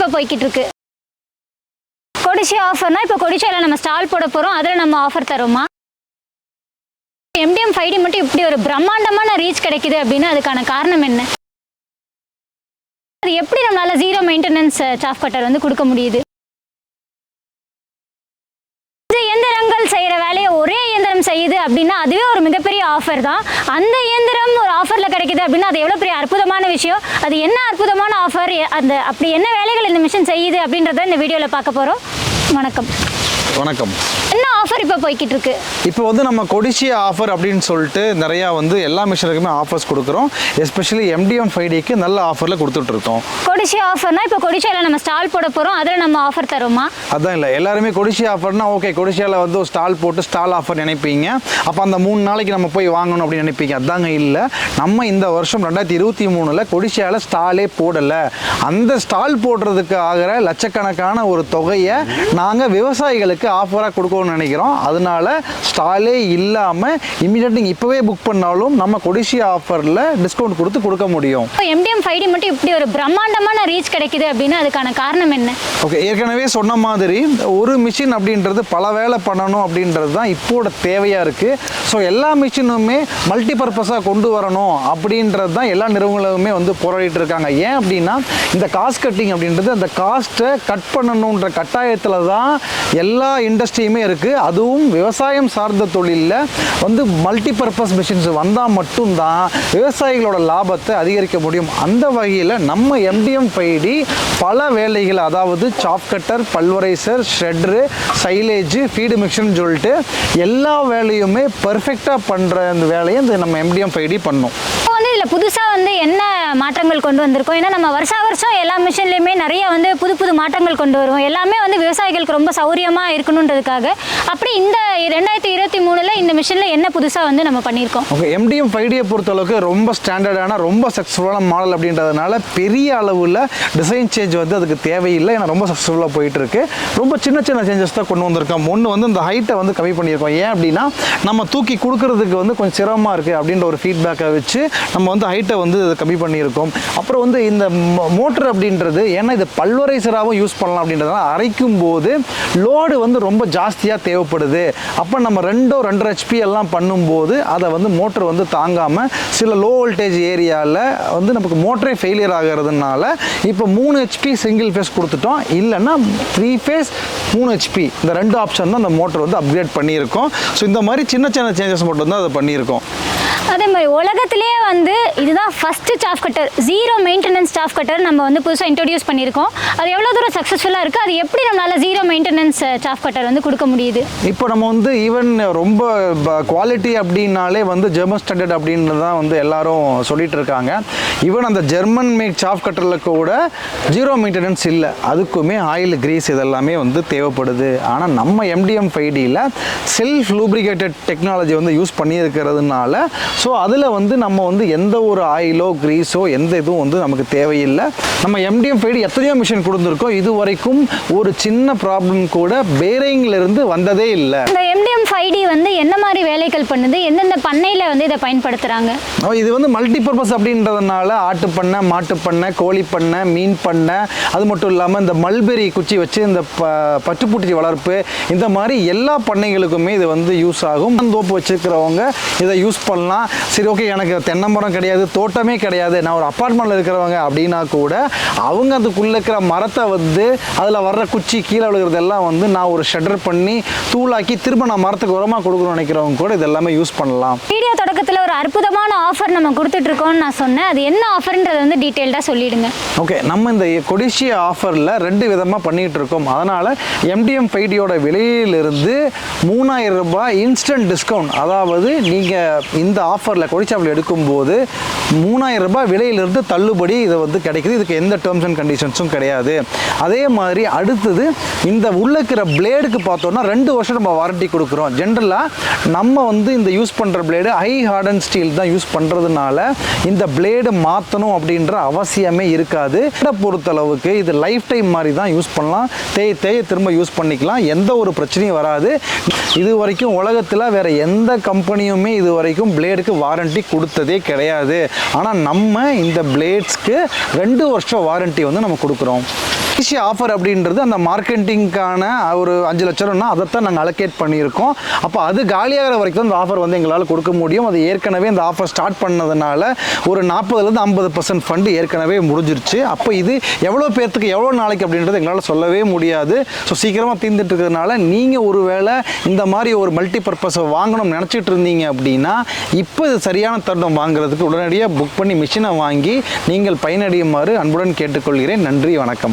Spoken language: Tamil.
இப்போ போய்கிட்டு இருக்கு. கொடிசி ஆஃபர்னா இப்போ கொடிசியில் நம்ம ஸ்டால் போட போகிறோம், அதில் நம்ம ஆஃபர் தரோமா? MDM 5D மட்டும் இப்படி ஒரு பிரம்மாண்டமான ரீச் கிடைக்குது அப்படின்னா அதுக்கான காரணம் என்ன? அது எப்படி நம்மளால ஜீரோ மெயின்டெனன்ஸ் சாஃப் கட்டர் வந்து கொடுக்க முடியுது? இயந்திரங்கள் செய்கிற வேலையை ஒரே இயந்திரம் செய்யுது அப்படின்னா அதுவே ஒரு மிகப்பெரிய ஆஃபர் தான். அந்த இயந்திரம் ஒரு ஆஃபரில் கிடைக்குது அப்படின்னா அது எவ்வளோ பெரிய அற்புதமான விஷயம். அது என்ன அற்புதமான ஆஃபர், அந்த அப்படி என்ன வேலைகள் இந்த மிஷின் செய்யுது அப்படின்றத இந்த வீடியோவில் பார்க்க போகிறோம். வணக்கம். வணக்கம். என்ன ஆஃபர் இப்போ போய்கிட்டு இருக்கு? இப்போ வந்து நம்ம கொடிசி ஆஃபர் அப்படின்னு சொல்லிட்டு நிறையா வந்து எல்லா மிஷினுக்குமே ஆஃபர்ஸ் கொடுக்குறோம். எஸ்பெஷலி MDM 5Dக்கு நல்ல ஆஃபரில் கொடுத்துட்ருக்கோம். கொடிசி ஆஃபர்னா இப்போ கொடிசியில் நம்ம ஸ்டால் போட போகிறோம், அதில் நம்ம ஆஃபர் தரோமா? அதான் இல்லை, எல்லாருமே கொடிசி ஆஃபர்னா ஓகே கொடிசியாவில் வந்து ஒரு ஸ்டால் போட்டு ஸ்டால் ஆஃபர் நினைப்பீங்க. அப்போ அந்த 3 நாளைக்கு நம்ம போய் வாங்கணும் அப்படின்னு நினைப்பீங்க. அதாங்க இல்லை, நம்ம இந்த வருஷம் 2023 கொடிசியாவில் ஸ்டாலே போடலை. அந்த ஸ்டால் போடுறதுக்கு ஆகிற லட்சக்கணக்கான ஒரு தொகையை நாங்கள் விவசாயிகளுக்கு ஆஃபராக கொடுக்கணும்னு நினைக்கிறோம். அதனால ஸ்டாலே இல்லாமல் இமீடியட் நீங்கள் இப்போவே புக் பண்ணாலும் நம்ம கொடிசி ஆஃபரில் டிஸ்கவுண்ட் கொடுக்க முடியும். MDM 5D மட்டும் இப்படி ஒரு பிரம்மாண்டமான ரீச் கிடைக்குது அப்படின்னா அதுக்கான காரணம் என்ன? ஓகே, ஏற்கனவே சொன்ன மாதிரி ஒரு மிஷின் அப்படின்றது பல வேலை பண்ணணும் அப்படின்றது தான் இப்போட தேவையாக இருக்குது. ஸோ எல்லா மிஷினுமே மல்டி பர்பஸாக கொண்டு வரணும் அப்படின்றது தான் எல்லா நிறுவனங்களுமே வந்து போராடிட்டு இருக்காங்க. ஏன் அப்படின்னா இந்த காஸ்ட் கட்டிங் அப்படின்றது அந்த காஸ்ட்டை கட் பண்ணணுன்ற கட்டாயத்தில் தான் எல்லா இண்டஸ்ட்ரியுமே இருக்குது. அதுவும் விவசாயம் சார்ந்த தொழிலில் வந்து மல்டி பர்பஸ் மிஷின்ஸ் வந்தால் மட்டும்தான் விவசாயிகளோட லாபத்தை அதிகரிக்க முடியும். அந்த வகையில் நம்ம MDM 5D பல வேலைகள், அதாவது chaff cutter, pulveriser, shredder, silage, feed மிக்சர்னு சொல்லிட்டு எல்லா வேலையுமே பர்ஃபெக்டாக பண்ணுற அந்த வேலையை இந்த நம்ம MDM 5D பண்ணோம். வந்து இதில் புதுசாக வந்து என்ன மாற்றங்கள் கொண்டு வந்திருக்கோம்? ஏன்னா நம்ம வருஷம் எல்லா மிஷின்லேயுமே நிறைய வந்து புது மாற்றங்கள் கொண்டு வருவோம். எல்லாமே வந்து விவசாயிகளுக்கு ரொம்ப சௌரியமாக இருக்கணுன்றதுக்காக. அப்படி இந்த 2023 இந்த மிஷினில் என்ன புதுசாக வந்து நம்ம பண்ணியிருக்கோம்? ஓகே, MDM 5Dயை பொறுத்தளவுக்கு ரொம்ப ஸ்டாண்டர்டான ரொம்ப சக்ஸஸ்ஃபுல்லான மாடல் அப்படின்றதுனால பெரிய அளவில் டிசைன் சேஞ்ச் வந்து அதுக்கு தேவையில்லை. ஏன்னா ரொம்ப சக்ஸஸ்ஃபுல்லாக போயிட்டு இருக்கு. ரொம்ப சின்ன சேஞ்சஸ் தான் கொண்டு வந்திருக்கோம். ஒன்று வந்து இந்த ஹைட்டை வந்து கம்மி பண்ணியிருக்கோம். ஏன் அப்படின்னா நம்ம தூக்கி கொடுக்கறதுக்கு வந்து கொஞ்சம் சிரமமாக இருக்குது அப்படின்ற ஒரு ஃபீட்பேக்கை வச்சு நம்ம வந்து ஹைட்டை வந்து கம்மி பண்ணியிருக்கோம். அப்புறம் வந்து இந்த மோட்டர் அப்படின்றது ஏன்னா இது பல்வரைசராகவும் யூஸ் பண்ணலாம் அப்படின்றதுனால அரைக்கும் போது லோடு வந்து ரொம்ப ஜாஸ்தியாக தேவைப்படுது. அப்போ நம்ம 2.5 HP எல்லாம் பண்ணும்போது அதை வந்து மோட்டர் வந்து தாங்காமல் சில லோ வோல்டேஜ் ஏரியாவில் வந்து நமக்கு மோட்டரே ஃபெயிலியர் ஆகிறதுனால இப்போ 3 HP சிங்கிள் ஃபேஸ் கொடுத்துட்டோம். இல்லைன்னா 3 ஃபேஸ் 3 HP இந்த 2 ஆப்ஷன் தான் அந்த மோட்டர் வந்து அப்கிரேட் பண்ணியிருக்கோம். ஸோ இந்த மாதிரி சின்ன சேஞ்சஸ் மட்டும் தான் அதை பண்ணியிருக்கோம். அதே மாதிரி உலகத்திலே வந்து இதுதான் first சாஃப் cutter, zero maintenance சாஃப் cutter நம்ம வந்து புதுசாக இன்ட்ரடியூஸ் பண்ணியிருக்கோம். அது எவ்வளோ தூரம் சக்ஸஸ்ஃபுல்லாக இருக்குது, அது எப்படி நம்மளால் ஜீரோ மெயின்டெனன்ஸ் சாஃப் கட்டர் வந்து கொடுக்க முடியுது? இப்போ நம்ம வந்து ஈவன் ரொம்ப குவாலிட்டி அப்படின்னாலே வந்து ஜெர்மன் ஸ்டாண்டர்ட் அப்படின்னு தான் வந்து எல்லாரும் சொல்லிட்டு இருக்காங்க. ஈவன் அந்த ஜெர்மன் மேக் சாஃப் கட்டரில் கூட ஜீரோ மெயின்டெனன்ஸ் இல்லை. அதுக்குமே ஆயில் கிரீஸ் இதெல்லாமே வந்து தேவைப்படுது. ஆனால் நம்ம MDM 5Dயில் செல்ஃப் லூப்ரிகேட்டட் டெக்னாலஜி வந்து யூஸ் பண்ணியிருக்கிறதுனால ஸோ அதில் வந்து நம்ம வந்து எந்த ஒரு ஆயிலோ கிரீஸோ எந்த இதுவும் வந்து நமக்கு தேவையில்லை. நம்ம MDM 5D எத்தனையோ மிஷின் கொடுத்துருக்கோம், இது வரைக்கும் ஒரு சின்ன ப்ராப்ளம் கூட பேரிங்லேருந்து வந்ததே இல்லை. இந்த MDM 5D வந்து என்ன மாதிரி வேலைகள் பண்ணுது, எந்தெந்த பண்ணையில் வந்து இதை பயன்படுத்துகிறாங்க? இது வந்து மல்டி பர்பஸ் அப்படின்றதுனால ஆட்டு பண்ணை, மாட்டு பண்ணை, கோழி பண்ணை, மீன் பண்ணை, அது மட்டும் இல்லாமல் இந்த மல்பெரி குச்சி வச்சு இந்த பட்டுப்பூச்சி வளர்ப்பு, இந்த மாதிரி எல்லா பண்ணைகளுக்குமே இது வந்து யூஸ் ஆகும். தோப்பு வச்சுருக்கிறவங்க இதை யூஸ் பண்ணலாம். சரி ஓகே, எனக்கு தென்னை மரம் கிடையாது, தோட்டமே கிடையாது, நான் ஒரு அப்பார்ட்மெண்ட்டில் இருக்கிறவங்க அப்படின்னா கூட அவங்க அதுக்குள்ளே இருக்கிற மரத்தை வந்து அதில் வர்ற குச்சி கீழே விழுகிறதெல்லாம் வந்து நான் ஒரு ஷட்டர் பண்ணி தூளாக்கி திரும்ப நான் மரத்துக்கு உரமாக கொடுக்கணும்னு நினைக்கிறவங்க கூட இது எல்லாமே யூஸ் பண்ணலாம். வீடியோ தொடக்கத்தில் ஒரு அற்புதமான ஆஃபர் நம்ம கொடுத்துட்ருக்கோம்னு நான் சொன்னேன். அது என்ன ஆஃபர்ன்றது வந்து டீட்டெயில்டாக சொல்லிடுங்க. ஓகே, நம்ம இந்த கொடிசி ஆஃபரில் 2 விதமாக பண்ணிகிட்டு இருக்கோம். அதனால் MDM 5Dயோட விலையிலிருந்து 3000 ரூபாய் இன்ஸ்டன்ட் டிஸ்கவுண்ட், அதாவது நீங்கள் இந்த ஆஃபரில் கொடிசாப்பில் எடுக்கும்போது 3000 ரூபாய் விலையிலிருந்து தள்ளுபடி இதை வந்து கிடைக்குது. இதுக்கு எந்த டேர்ம்ஸ் அண்ட் கண்டிஷன்ஸும் கிடையாது. அதே மாதிரி அடுத்தது இந்த உள்ள இருக்கிற பிளேடுக்கு பார்த்தோன்னா 2 வருஷம் நம்ம வாரண்டி கொடுக்குறோம். ஜென்ரலாக நம்ம வந்து இந்த யூஸ் பண்ணுற பிளேடு ஹை ஹார்டன் ஸ்டீல் தான் யூஸ் பண்ணுறதுனால இந்த பிளேடு மாற்றணும் அப்படின்ற அவசியமே இருக்காது. இதை பொறுத்தளவுக்கு இது லைஃப் டைம் மாதிரி தான் யூஸ் பண்ணலாம், தேய திரும்ப யூஸ் பண்ணிக்கலாம், எந்த ஒரு பிரச்சனையும் வராது. இது வரைக்கும் உலகத்தில் வேறு எந்த கம்பெனியுமே இது வரைக்கும் பிளேடுக்கு வாரண்டி கொடுத்ததே கிடையாது. ஆனால் நம்ம இந்த பிளேட்ஸ்க்கு 2 வருஷம் வாரண்டி வந்து நம்ம கொடுக்குறோம். ஈஸி ஆஃபர் அப்படின்றது அந்த மார்க்கெட்டிங்கான ஒரு 5 லட்சம் ரூபாய்னா அதைத்தான் நாங்கள் அலோகேட் பண்ணியிருக்கோம். அப்போ அது காலியாகிற வரைக்கும் தான் இந்த ஆஃபர் வந்து எங்களால் கொடுக்க முடியும். அது ஏற்கனவே இந்த ஆஃபர் ஸ்டார்ட் பண்ணதுனால ஒரு 40% 50% ஃபண்டு ஏற்கனவே முடிஞ்சிருச்சு. அப்போ இது எவ்வளோ பேர்த்துக்கு எவ்வளோ நாளைக்கு அப்படின்றது எங்களால் சொல்லவே முடியாது. ஸோ சீக்கிரமாக தீர்ந்துட்டு இருக்கிறதுனால நீங்கள் ஒரு வேளை இந்த மாதிரி ஒரு மல்டி பர்பஸை வாங்கணும்னு நினச்சிட்டு இருந்தீங்க அப்படின்னா இப்போ இது சரியான தருணம் வாங்குறதுக்கு உடனடியாக புக் பண்ணி மிஷினை வாங்கி நீங்கள் பயனடையுமாறு அன்புடன் கேட்டுக்கொள்கிறேன். நன்றி, வணக்கம்.